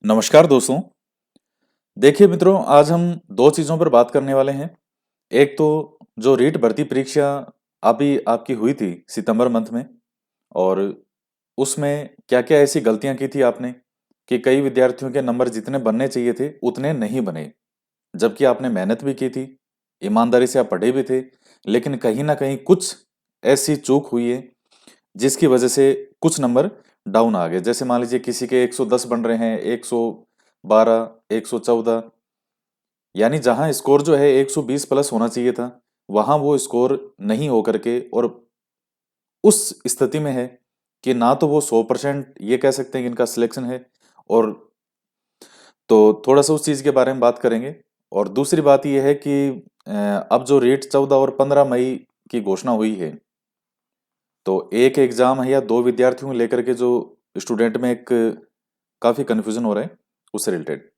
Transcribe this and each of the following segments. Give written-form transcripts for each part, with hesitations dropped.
नमस्कार दोस्तों। देखिए मित्रों, आज हम दो चीज़ों पर बात करने वाले हैं। एक तो जो रीट भर्ती परीक्षा अभी आपकी हुई थी सितंबर मंथ में, और उसमें क्या क्या ऐसी गलतियां की थी आपने कि कई विद्यार्थियों के नंबर जितने बनने चाहिए थे उतने नहीं बने। जबकि आपने मेहनत भी की थी, ईमानदारी से आप पढ़े भी थे, लेकिन कहीं ना कहीं कुछ ऐसी चूक हुई है जिसकी वजह से कुछ नंबर डाउन आ गए। जैसे मान लीजिए किसी के 110 बन रहे हैं, 112, 114, यानी जहां स्कोर जो है 120 प्लस होना चाहिए था, वहां वो स्कोर नहीं हो करके और उस स्थिति में है कि ना तो वो 100% ये कह सकते हैं कि इनका सिलेक्शन है। और तो थोड़ा सा उस चीज़ के बारे में बात करेंगे। और दूसरी बात ये है कि अब जो रेट 14 और 15 मई की घोषणा हुई है, तो एक एग्जाम है या दो विद्यार्थियों को लेकर के जो स्टूडेंट में एक काफी कंफ्यूजन हो रहा है उससे रिलेटेड।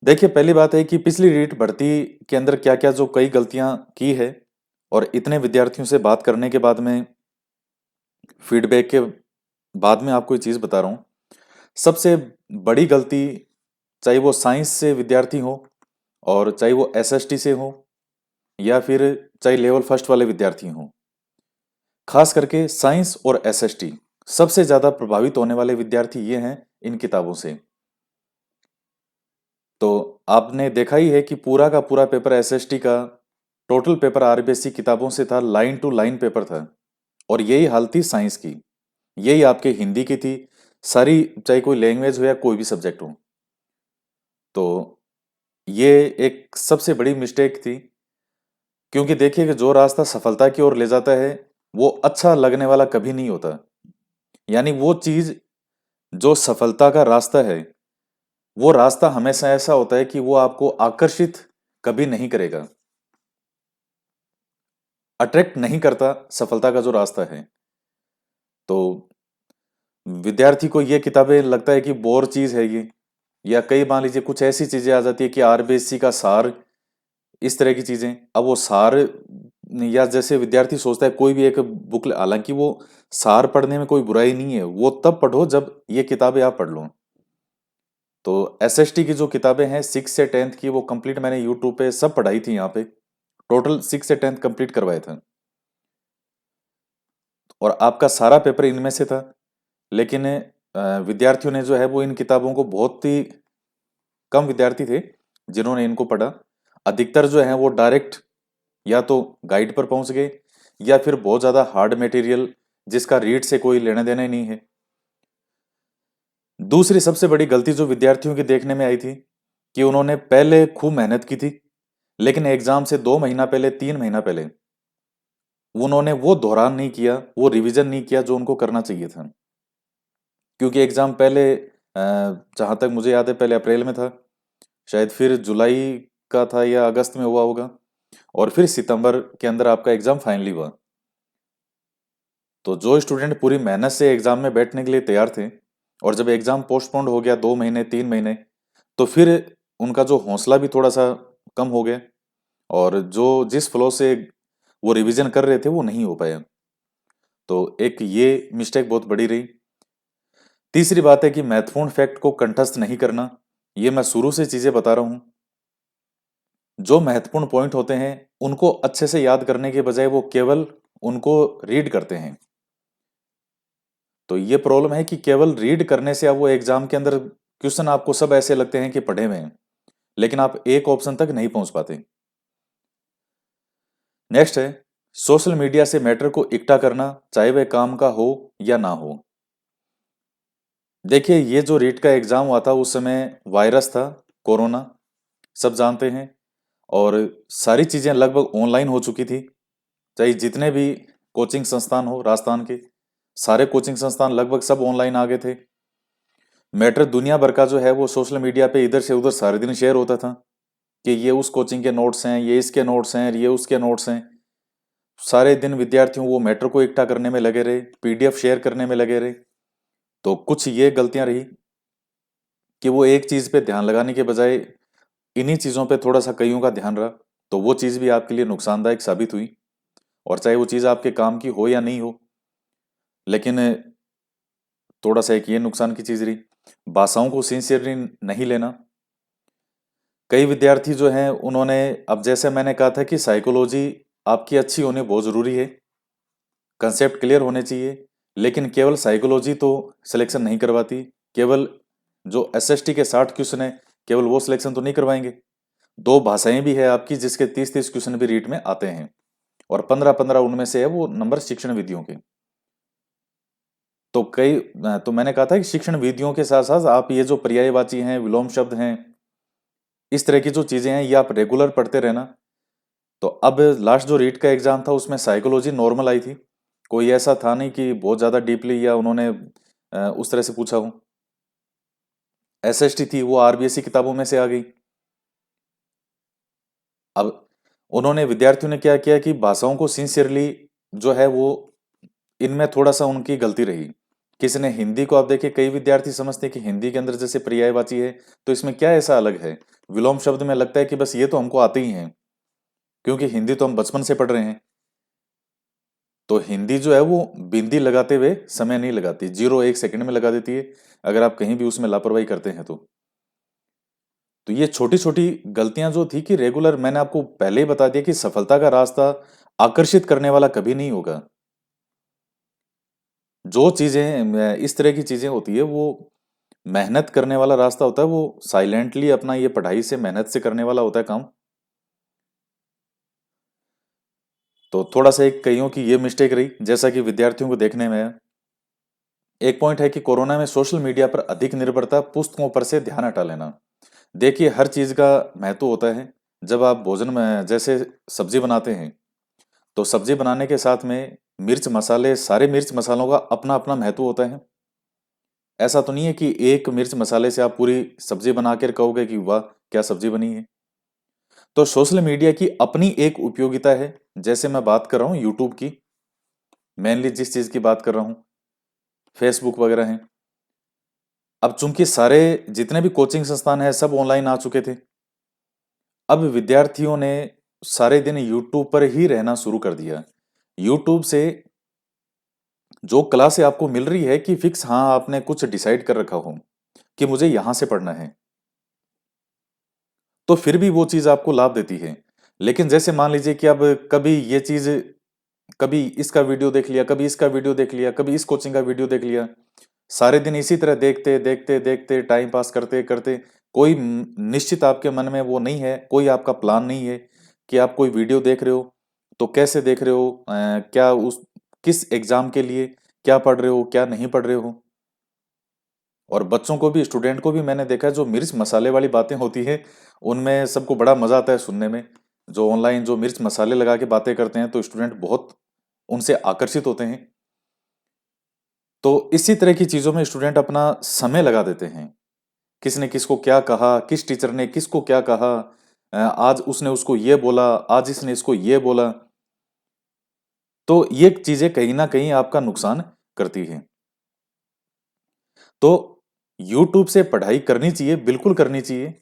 देखिए, पहली बात है कि पिछली रीट भर्ती के अंदर क्या क्या जो कई गलतियां की है, और इतने विद्यार्थियों से बात करने के बाद में, फीडबैक के बाद में आपको ये चीज़ बता रहा हूँ। सबसे बड़ी गलती, चाहे वो साइंस से विद्यार्थी हो और चाहे वो एसएसटी से हो या फिर चाहे लेवल फर्स्ट वाले विद्यार्थी हो, खास करके साइंस और एसएसटी सबसे ज़्यादा प्रभावित होने वाले विद्यार्थी ये हैं इन किताबों से। तो आपने देखा ही है कि पूरा का पूरा पेपर एसएसटी का, टोटल पेपर आरबीएससी किताबों से था, लाइन टू लाइन पेपर था। और यही हाल थी साइंस की, यही आपके हिंदी की थी, सारी, चाहे कोई लैंग्वेज हो या कोई भी सब्जेक्ट हो। तो ये एक सबसे बड़ी मिस्टेक थी, क्योंकि देखिए कि जो रास्ता सफलता की ओर ले जाता है वो अच्छा लगने वाला कभी नहीं होता। यानी वो चीज जो सफलता का रास्ता है, वो रास्ता हमेशा ऐसा होता है कि वो आपको आकर्षित कभी नहीं करेगा, अट्रैक्ट नहीं करता सफलता का जो रास्ता है। तो विद्यार्थी को ये किताबें लगता है कि बोर चीज है ये, या कई मान लीजिए कुछ ऐसी चीजें आ जाती है कि आरबीएससी का सार, इस तरह की चीजें। अब वो सार, या जैसे विद्यार्थी सोचता है कोई भी एक बुक, हालांकि वो सार पढ़ने में कोई बुराई नहीं है, वो तब पढ़ो जब ये किताबें आप पढ़ लो। तो एसएसटी की जो किताबें हैं 6 से 10 की, वो कंप्लीट मैंने यूट्यूब पे सब पढ़ाई थी। यहाँ पे टोटल 6 से 10 कंप्लीट करवाए थे, और आपका सारा पेपर इनमें से था। लेकिन विद्यार्थियों ने जो है वो इन किताबों को, बहुत ही कम विद्यार्थी थे जिन्होंने इनको पढ़ा। अधिकतर जो है वो डायरेक्ट या तो गाइड पर पहुंच गए, या फिर बहुत ज्यादा हार्ड मटेरियल जिसका रीड से कोई लेना देना ही नहीं है। दूसरी सबसे बड़ी गलती जो विद्यार्थियों की देखने में आई थी कि उन्होंने पहले खूब मेहनत की थी, लेकिन एग्जाम से 2 महीना पहले, 3 महीना पहले उन्होंने वो दोहरान नहीं किया, वो रिवीजन नहीं किया जो उनको करना चाहिए था। क्योंकि एग्जाम पहले, जहां तक मुझे याद है, पहले अप्रैल में था, शायद फिर जुलाई का था या अगस्त में हुआ होगा, और फिर सितंबर के अंदर आपका एग्जाम फाइनली हुआ। तो जो स्टूडेंट पूरी मेहनत से एग्जाम में बैठने के लिए तैयार थे, और जब एग्जाम पोस्टपोन्ड हो गया 2 महीने, 3 महीने, तो फिर उनका जो हौसला भी थोड़ा सा कम हो गया, और जो जिस फ्लो से वो रिवीजन कर रहे थे वो नहीं हो पाया। तो एक ये मिस्टेक बहुत बड़ी रही। तीसरी बात है कि महत्वपूर्ण फैक्ट को कंठस्थ नहीं करना। ये मैं शुरू से चीजें बता रहा हूं, जो महत्वपूर्ण पॉइंट होते हैं उनको अच्छे से याद करने के बजाय वो केवल उनको रीड करते हैं। तो ये प्रॉब्लम है कि केवल रीड करने से अब वो एग्जाम के अंदर क्वेश्चन आपको सब ऐसे लगते हैं कि पढ़े हुए हैं, लेकिन आप एक ऑप्शन तक नहीं पहुंच पाते। नेक्स्ट है सोशल मीडिया से मैटर को इकट्ठा करना, चाहे वह काम का हो या ना हो। देखिए, ये जो रीट का एग्जाम हुआ था उस समय वायरस था, कोरोना, सब जानते हैं। और सारी चीजें लगभग ऑनलाइन हो चुकी थी। चाहे जितने भी कोचिंग संस्थान हो राजस्थान के, सारे कोचिंग संस्थान लगभग सब ऑनलाइन आ गए थे। मैटर दुनिया भर का जो है वो सोशल मीडिया पे इधर से उधर सारे दिन शेयर होता था कि ये उस कोचिंग के नोट्स हैं, ये इसके नोट्स हैं, ये उसके नोट्स हैं। सारे दिन विद्यार्थियों वो मैटर को इकट्ठा करने में लगे रहे, पीडीएफ शेयर करने में लगे रहे। तो कुछ ये गलतियां रही कि वो एक चीज पे ध्यान लगाने के बजाय इन्हीं चीजों पे थोड़ा सा कईयों का ध्यान रहा, तो वो चीज भी आपके लिए नुकसानदायक साबित हुई। और चाहे वो चीज आपके काम की हो या नहीं हो, लेकिन थोड़ा सा एक ये नुकसान की चीज रही। भाषाओं को सिंसियरली नहीं लेना। कई विद्यार्थी जो हैं उन्होंने, अब जैसे मैंने कहा था कि साइकोलॉजी आपकी अच्छी होनी बहुत जरूरी है, कंसेप्ट क्लियर होने चाहिए, लेकिन केवल साइकोलॉजी तो सिलेक्शन नहीं करवाती। केवल जो एसएसटी के 60 क्वेश्चन है, केवल वो सिलेक्शन तो नहीं करवाएंगे। दो भाषाएं भी है आपकी जिसके 30-30 क्वेश्चन भी रीट में आते हैं, और 15-15 उनमें से है वो नंबर शिक्षण विधियों के। तो मैंने कहा था कि शिक्षण विधियों के साथ साथ आप ये जो पर्यायवाची हैं, विलोम शब्द हैं, इस तरह की जो चीजें हैं ये आप रेगुलर पढ़ते रहना। तो अब लास्ट जो रीट का एग्जाम था उसमें साइकोलॉजी नॉर्मल आई थी, कोई ऐसा था नहीं कि बहुत ज्यादा डीपली या उन्होंने उस तरह से पूछा हो। एसएसटी थी वो आरबीएसई किताबों में से आ गई। अब उन्होंने, विद्यार्थियों ने क्या किया कि भाषाओं को सिंसियरली जो है वो, इनमें थोड़ा सा उनकी गलती रही। किसी ने हिंदी को, आप देखिए कई विद्यार्थी समझते हैं कि हिंदी के अंदर जैसे पर्यायवाची है तो इसमें क्या ऐसा अलग है, विलोम शब्द में लगता है कि बस ये तो हमको आते ही हैं, क्योंकि हिंदी तो हम बचपन से पढ़ रहे हैं। तो हिंदी जो है वो बिंदी लगाते हुए समय नहीं लगाती, 0-1 सेकंड में लगा देती है अगर आप कहीं भी उसमें लापरवाही करते हैं तो ये छोटी छोटी गलतियां जो थी कि रेगुलर, मैंने आपको पहले ही बता दिया कि सफलता का रास्ता आकर्षित करने वाला कभी नहीं होगा। जो चीजें इस तरह की चीजें होती है वो मेहनत करने वाला रास्ता होता है, वो साइलेंटली अपना ये पढ़ाई से मेहनत से करने वाला होता है काम। तो थोड़ा सा एक कईयों की ये मिस्टेक रही जैसा कि विद्यार्थियों को देखने में है। एक पॉइंट है कि कोरोना में सोशल मीडिया पर अधिक निर्भरता, पुस्तकों पर से ध्यान हटा लेना। देखिए हर चीज का महत्व होता है। जब आप भोजन में जैसे सब्जी बनाते हैं तो सब्जी बनाने के साथ में मिर्च मसाले, सारे मिर्च मसालों का अपना अपना महत्व होता है। ऐसा तो नहीं है कि एक मिर्च मसाले से आप पूरी सब्जी बना कर कहोगे कि वाह क्या सब्जी बनी है। तो सोशल मीडिया की अपनी एक उपयोगिता है। जैसे मैं बात कर रहा हूँ यूट्यूब की, मेनली जिस चीज की बात कर रहा हूँ, फेसबुक वगैरह हैं। अब चूंकि सारे जितने भी कोचिंग संस्थान हैं सब ऑनलाइन आ चुके थे, अब विद्यार्थियों ने सारे दिन यूट्यूब पर ही रहना शुरू कर दिया। यूट्यूब से जो क्लास आपको मिल रही है कि फिक्स, हाँ आपने कुछ डिसाइड कर रखा हो कि मुझे यहां से पढ़ना है, तो फिर भी वो चीज आपको लाभ देती है। लेकिन जैसे मान लीजिए कि अब कभी ये चीज, कभी इसका वीडियो देख लिया, कभी इसका वीडियो देख लिया, कभी इस कोचिंग का वीडियो देख लिया, सारे दिन इसी तरह देखते देखते देखते टाइम पास करते करते, कोई निश्चित आपके मन में वो नहीं है, कोई आपका प्लान नहीं है कि आप कोई वीडियो देख रहे हो तो कैसे देख रहे हो, क्या उस किस एग्जाम के लिए, क्या पढ़ रहे हो क्या नहीं पढ़ रहे हो। और बच्चों को भी, स्टूडेंट को भी मैंने देखा है, जो मिर्च मसाले वाली बातें होती है उनमें सबको बड़ा मजा आता है सुनने में। जो ऑनलाइन जो मिर्च मसाले लगा के बातें करते हैं तो स्टूडेंट बहुत उनसे आकर्षित होते हैं। तो इसी तरह की चीजों में स्टूडेंट अपना समय लगा देते हैं। किसने किसको क्या कहा, किस टीचर ने किसको क्या कहा, आज उसने उसको ये बोला, आज इसने इसको ये बोला, तो ये चीजें कहीं ना कहीं आपका नुकसान करती हैं। तो YouTube से पढ़ाई करनी चाहिए, बिल्कुल करनी चाहिए,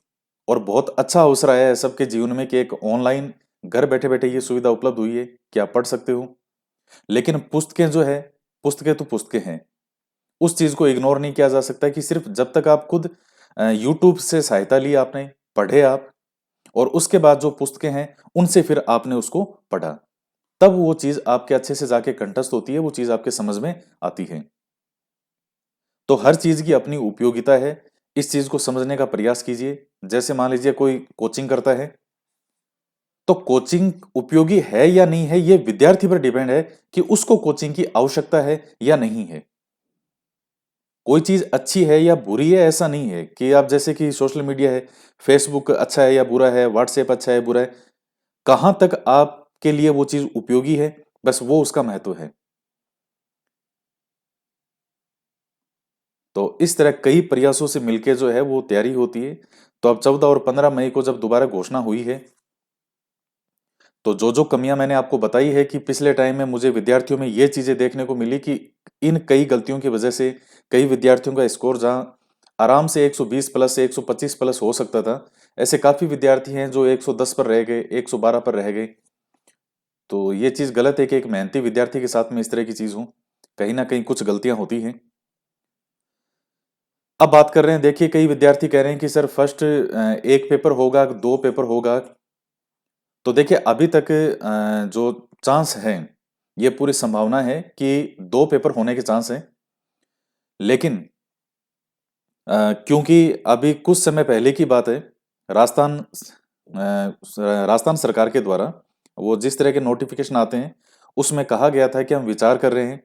और बहुत अच्छा अवसर आया है सबके जीवन में कि एक ऑनलाइन घर बैठे बैठे ये सुविधा उपलब्ध हुई है कि आप पढ़ सकते हो। लेकिन पुस्तकें जो है, पुस्तकें तो पुस्तकें हैं, उस चीज को इग्नोर नहीं किया जा सकता कि सिर्फ जब तक आप खुद यूट्यूब से सहायता ली आपने, पढ़े आप, और उसके बाद जो पुस्तकें हैं उनसे फिर आपने उसको पढ़ा, तब वो चीज आपके अच्छे से जाके कंठस्थ होती है, वो चीज आपके समझ में आती है। तो हर चीज की अपनी उपयोगिता है, इस चीज को समझने का प्रयास कीजिए। जैसे मान लीजिए कोई कोचिंग करता है, तो कोचिंग उपयोगी है या नहीं है ये विद्यार्थी पर डिपेंड है कि उसको कोचिंग की आवश्यकता है या नहीं है। कोई चीज अच्छी है या बुरी है ऐसा नहीं है कि आप, जैसे कि सोशल मीडिया है, फेसबुक अच्छा है या बुरा है, व्हाट्सएप अच्छा है बुरा है, कहां तक आपके लिए वो चीज उपयोगी है, बस वो उसका महत्व है। तो इस तरह कई प्रयासों से मिलके जो है वो तैयारी होती है। तो अब 14 और 15 मई को जब दोबारा घोषणा हुई है, तो जो जो कमियां मैंने आपको बताई है कि पिछले टाइम में मुझे विद्यार्थियों में ये चीजें देखने को मिली कि इन कई गलतियों की वजह से कई विद्यार्थियों का स्कोर जहां आराम से 120 प्लस से 125 प्लस हो सकता था, ऐसे काफी विद्यार्थी हैं जो 110 पर रह गए, 112 पर रह गए। तो ये चीज गलत है कि एक मेहनती विद्यार्थी के साथ में इस तरह की चीज हो, कहीं ना कहीं कुछ गलतियां होती हैं। अब बात कर रहे हैं, देखिए कई विद्यार्थी कह रहे हैं कि सर फर्स्ट एक पेपर होगा, दो पेपर होगा। तो देखिए अभी तक जो चांस है, ये पूरी संभावना है कि दो पेपर होने के चांस है। लेकिन क्योंकि अभी कुछ समय पहले की बात है, राजस्थान सरकार के द्वारा वो जिस तरह के नोटिफिकेशन आते हैं, उसमें कहा गया था कि हम विचार कर रहे हैं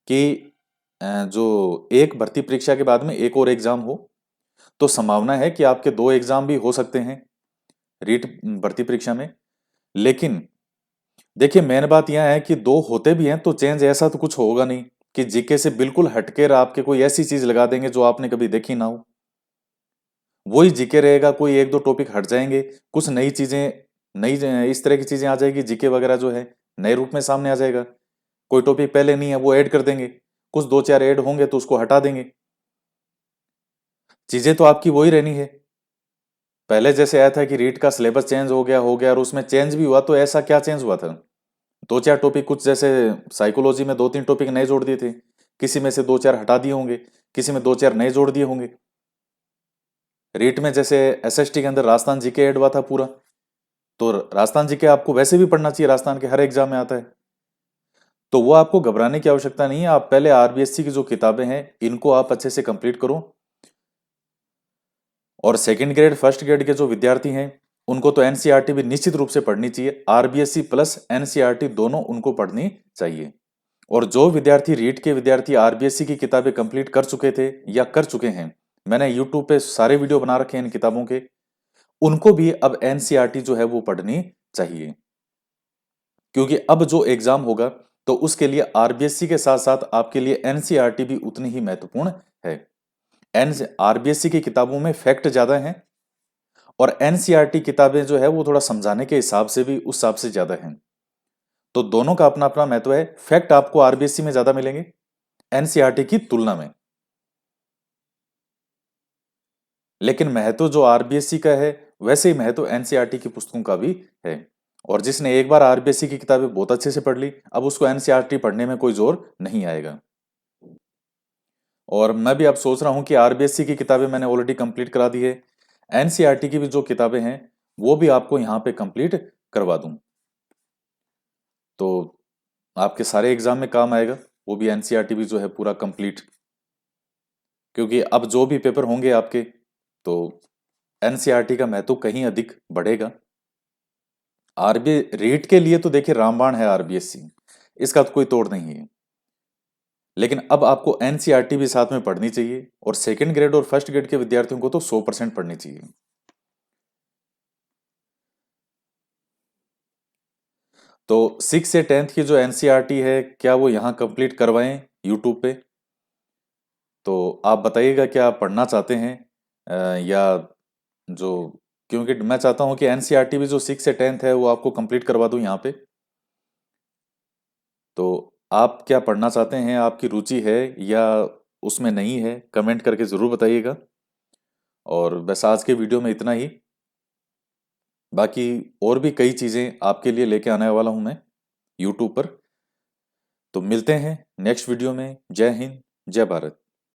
कि जो एक भर्ती परीक्षा के बाद में एक और एग्जाम हो। तो संभावना है कि आपके दो एग्जाम भी हो सकते हैं रीट भर्ती परीक्षा में। लेकिन देखिए मेन बात यह है कि दो होते भी हैं तो चेंज ऐसा तो कुछ होगा नहीं कि जीके से बिल्कुल हटकर आपके कोई ऐसी चीज लगा देंगे जो आपने कभी देखी ना हो। वही जीके रहेगा, कोई एक दो टॉपिक हट जाएंगे, कुछ नई चीजें, नई इस तरह की चीजें आ जाएगी, जीके वगैरह जो है नए रूप में सामने आ जाएगा। कोई टॉपिक पहले नहीं है वो ऐड कर देंगे, कुछ दो चार ऐड होंगे तो उसको हटा देंगे। चीजें तो आपकी वही रहनी है। पहले जैसे आया था कि रीट का सिलेबस चेंज हो गया और उसमें चेंज भी हुआ, तो ऐसा क्या चेंज हुआ था? दो चार टॉपिक, कुछ जैसे साइकोलॉजी में दो तीन टॉपिक नए जोड़ दिए थे, किसी में से दो चार हटा दिए होंगे, किसी में दो चार नए जोड़ दिए होंगे। रीट में जैसे एसएसटी के अंदर राजस्थान जीके ऐड हुआ था पूरा, तो राजस्थान जीके आपको वैसे भी पढ़ना चाहिए, राजस्थान के हर एग्जाम में आता है। तो वो आपको घबराने की आवश्यकता नहीं है। आप पहले आरबीएससी की जो किताबें हैं इनको आप अच्छे से कंप्लीट करो। और सेकंड ग्रेड फर्स्ट ग्रेड के जो विद्यार्थी हैं उनको तो एनसीईआरटी भी निश्चित रूप से पढ़नी चाहिए, आरबीएससी प्लस एनसीईआरटी दोनों उनको पढ़नी चाहिए। और जो विद्यार्थी रीट के विद्यार्थी आरबीएससी की किताबें कंप्लीट कर चुके थे या कर चुके हैं, मैंने यूट्यूब पे सारे वीडियो बना रखे हैं इन किताबों के, उनको भी अब एनसीईआरटी जो है वो पढ़नी चाहिए। क्योंकि अब जो एग्जाम होगा तो उसके लिए आरबीएससी के साथ साथ आपके लिए एनसीईआरटी भी उतनी ही महत्वपूर्ण है। एन आरबीएससी की किताबों में फैक्ट ज्यादा हैं और एनसीईआरटी किताबें जो है वो थोड़ा समझाने के हिसाब से भी उस हिसाब से ज्यादा हैं। तो दोनों का अपना अपना महत्व है। फैक्ट आपको आरबीएससी में ज्यादा मिलेंगे एनसीईआरटी की तुलना में, लेकिन महत्व जो आरबीएससी का है वैसे ही महत्व एनसीईआरटी की पुस्तकों का भी है। और जिसने एक बार आरबीएससी की किताबें बहुत अच्छे से पढ़ ली, अब उसको एनसीईआरटी पढ़ने में कोई जोर नहीं आएगा। और मैं भी अब सोच रहा हूं कि आरबीएससी की किताबें मैंने ऑलरेडी कंप्लीट करा दी है, एनसीईआरटी की भी जो किताबें हैं वो भी आपको यहाँ पे कंप्लीट करवा दूं, तो आपके सारे एग्जाम में काम आएगा। वो भी एनसीईआरटी भी जो है पूरा कंप्लीट, क्योंकि अब जो भी पेपर होंगे आपके, तो एनसीईआरटी का महत्व कहीं अधिक बढ़ेगा। आरबी रीट के लिए तो देखिए रामबाण है आरबीएससी, इसका तो कोई तोड़ नहीं है। लेकिन अब आपको एनसीईआरटी भी साथ में पढ़नी चाहिए, और सेकंड ग्रेड और फर्स्ट ग्रेड के विद्यार्थियों को तो 100% पढ़नी चाहिए। तो 6 से 10th की जो एनसीईआरटी है, क्या वो यहाँ कंप्लीट करवाएं यूट्यूब पे? तो आप बताइएगा क्या आप पढ़ना चाहते हैं, या जो, क्योंकि मैं चाहता हूँ कि एनसीईआरटी भी जो 6 से 10th है वो आपको कंप्लीट करवा दूं यहाँ पे। तो आप क्या पढ़ना चाहते हैं, आपकी रुचि है या उसमें नहीं है, कमेंट करके ज़रूर बताइएगा। और बस आज के वीडियो में इतना ही। बाकी और भी कई चीज़ें आपके लिए लेके आने वाला हूँ मैं यूट्यूब पर। तो मिलते हैं नेक्स्ट वीडियो में। जय हिंद, जय भारत।